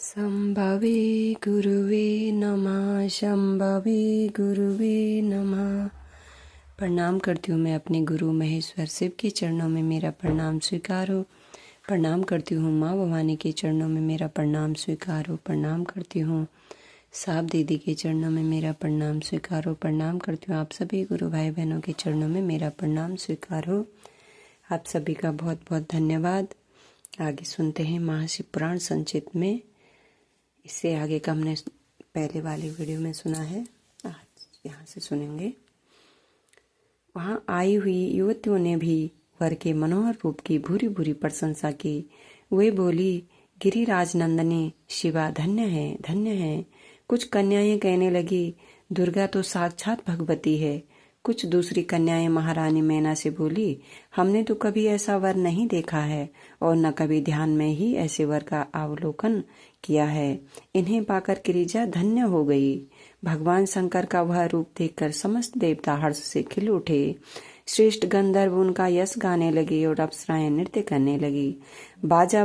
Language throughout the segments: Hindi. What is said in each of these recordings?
शंभवे गुरुवे नमः, शंभवे गुरुवे नमः। प्रणाम करती हूँ मैं अपने गुरु महेश्वर शिव के चरणों में मेरा प्रणाम स्वीकार हो। प्रणाम करती हूँ माँ भवानी के चरणों में मेरा प्रणाम स्वीकार हो। प्रणाम करती हूँ साप दीदी के चरणों में मेरा प्रणाम स्वीकार हो। प्रणाम करती हूँ आप सभी गुरु भाई बहनों के चरणों में मेरा प्रणाम स्वीकार हो। आप सभी का बहुत बहुत धन्यवाद। आगे सुनते हैं महाशिव पुराण संचित में। इससे आगे का हमने पहले वाली वीडियो में सुना है, आज यहाँ से सुनेंगे। वहाँ आई हुई युवतियों ने भी वर के मनोहर रूप की भूरी भूरी प्रशंसा की। वे बोली, गिरिराज नंदनी शिवा धन्य है, धन्य है। कुछ कन्याएं कहने लगी, दुर्गा तो साक्षात भगवती है। कुछ दूसरी कन्याएं महारानी मैना से बोली, हमने तो कभी ऐसा वर नहीं देखा है और न कभी ध्यान में ही ऐसे वर का अवलोकन किया है। इन्हें पाकर गिरिजा धन्य हो गई। भगवान शंकर का वह रूप देखकर समस्त देवता हर्ष से खिल उठे। श्रेष्ठ गंधर्व उनका यश गाने लगे और अप्सराएं नृत्य करने लगी। बाजा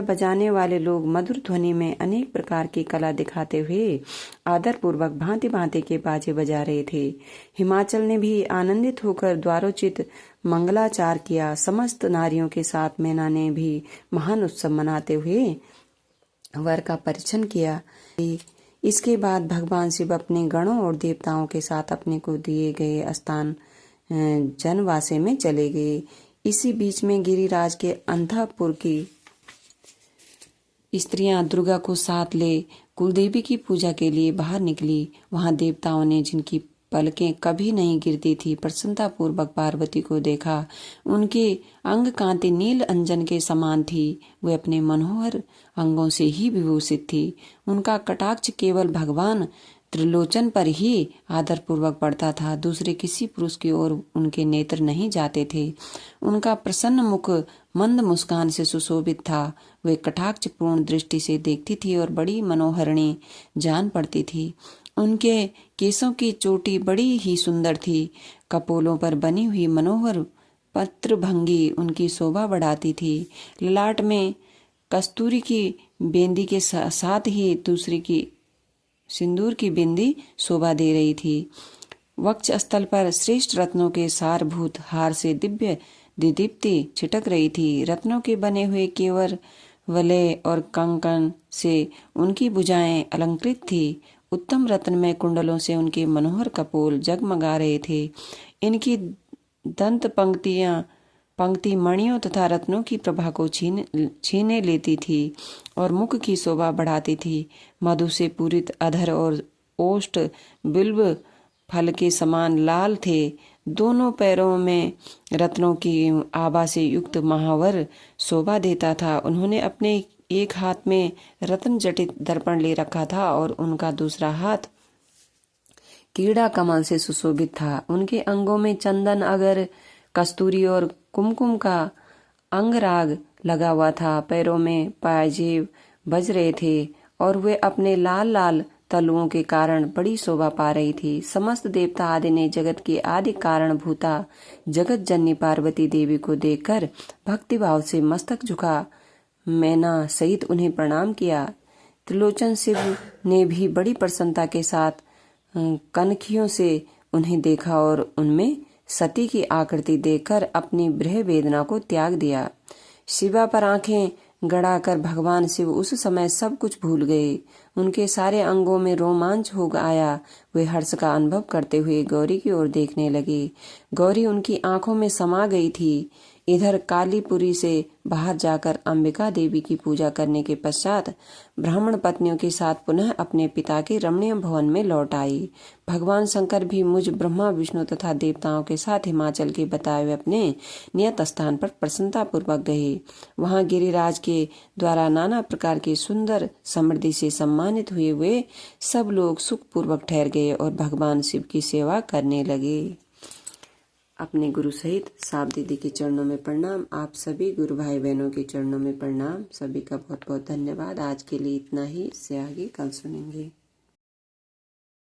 बजाने वाले लोग मधुर ध्वनि में अनेक प्रकार की कला दिखाते हुए आदर पूर्वक भांति भांति के बाजे बजा रहे थे। हिमाचल ने भी आनंदित होकर द्वारोचित मंगलाचार किया। समस्त नारियों के साथ मैना ने भी महान उत्सव मनाते हुए वर का परीक्षण किया। इसके बाद भगवान शिव अपने गणों और देवताओं के साथ अपने को दिए गए स्थान जनवासे में चले गए। इसी बीच में गिरिराज के अंतःपुर की स्त्रियां दुर्गा को साथ ले कुलदेवी की पूजा के लिए बाहर निकली। वहां देवताओं ने, जिनकी पलकें कभी नहीं गिरती थी, प्रसन्नता पूर्वक पार्वती को देखा। उनके अंग कांति नील अंजन के समान थी। वे अपने मनोहर अंगों से ही विभूषित थी। उनका कटाक्ष केवल भगवान त्रिलोचन पर ही आदर पूर्वक पड़ता था। दूसरे किसी पुरुष की ओर उनके नेत्र नहीं जाते थे। उनका प्रसन्न मुख मंद मुस्कान से सुशोभित था। वे कटाक्ष पूर्ण दृष्टि से देखती थी और बड़ी मनोहरणी जान पड़ती थी। उनके केसों की चोटी बड़ी ही सुंदर थी। कपोलों पर बनी हुई मनोहर पत्र भंगी उनकी शोभा बढ़ाती थी। ललाट में कस्तूरी की बेंदी के साथ ही दूसरी की सिंदूर की बिंदी शोभा दे रही थी। वक्ष स्थल पर श्रेष्ठ रत्नों के सारभूत हार से दिव्य दीप्ति छिटक रही थी। रत्नों के बने हुए केवर वलय और कंकण से उनकी भुजाएं अलंकृत थी। उत्तम रत्नमय कुंडलों से उनके मनोहर कपोल जगमगा रहे थे। इनकी दंत पंक्ति मणियों तथा रत्नों की प्रभा को छीने लेती थी और मुख की शोभा बढ़ाती थी। मधु से पूरित अधर और ओष्ठ बिल्व फल के समान लाल थे। दोनों पैरों में रत्नों की आभा से युक्त महावर शोभा देता था। उन्होंने अपने एक हाथ में रत्न जटित दर्पण ले रखा था और उनका दूसरा हाथ कीड़ा कमल से सुशोभित था। उनके अंगों में चंदन, अगर, कस्तूरी और कुमकुम का अंगराग लगा हुआ था। पैरों में पायजेब बज रहे थे और वे अपने लाल लाल तलुओं के कारण बड़ी शोभा पा रही थी। समस्त देवता आदि ने जगत के आदि कारण भूता जगत जननी पार्वती देवी को देखकर भक्तिभाव से मस्तक झुका मैना सहित उन्हें प्रणाम किया। त्रिलोचन शिव ने भी बड़ी प्रसन्नता के साथ कनखियों से उन्हें देखा और उनमें सती की आकृति देखकर अपनी ब्रह वेदना को त्याग दिया। शिवा पर आंखें गड़ाकर भगवान शिव उस समय सब कुछ भूल गए। उनके सारे अंगों में रोमांच हो आया। वे हर्ष का अनुभव करते हुए गौरी की ओर देखने लगे। गौरी उनकी आंखों में समा गई थी। इधर कालीपुरी से बाहर जाकर अंबिका देवी की पूजा करने के पश्चात ब्राह्मण पत्नियों के साथ पुनः अपने पिता के रमणीय भवन में लौट आई। भगवान शंकर भी मुझ ब्रह्मा विष्णु तथा देवताओं के साथ हिमाचल के बताए हुए अपने नियत स्थान पर प्रसन्नता पूर्वक गए। वहां गिरिराज के द्वारा नाना प्रकार के सुंदर समृद्धि से सम्मानित हुए वे सब लोग सुख पूर्वक ठहर गए और भगवान शिव की सेवा करने लगे। अपने गुरु सहित साप दीदी के चरणों में प्रणाम। आप सभी गुरु भाई बहनों के चरणों में प्रणाम। सभी का बहुत बहुत धन्यवाद। आज के लिए इतना ही। इससे आगे कल सुनेंगे।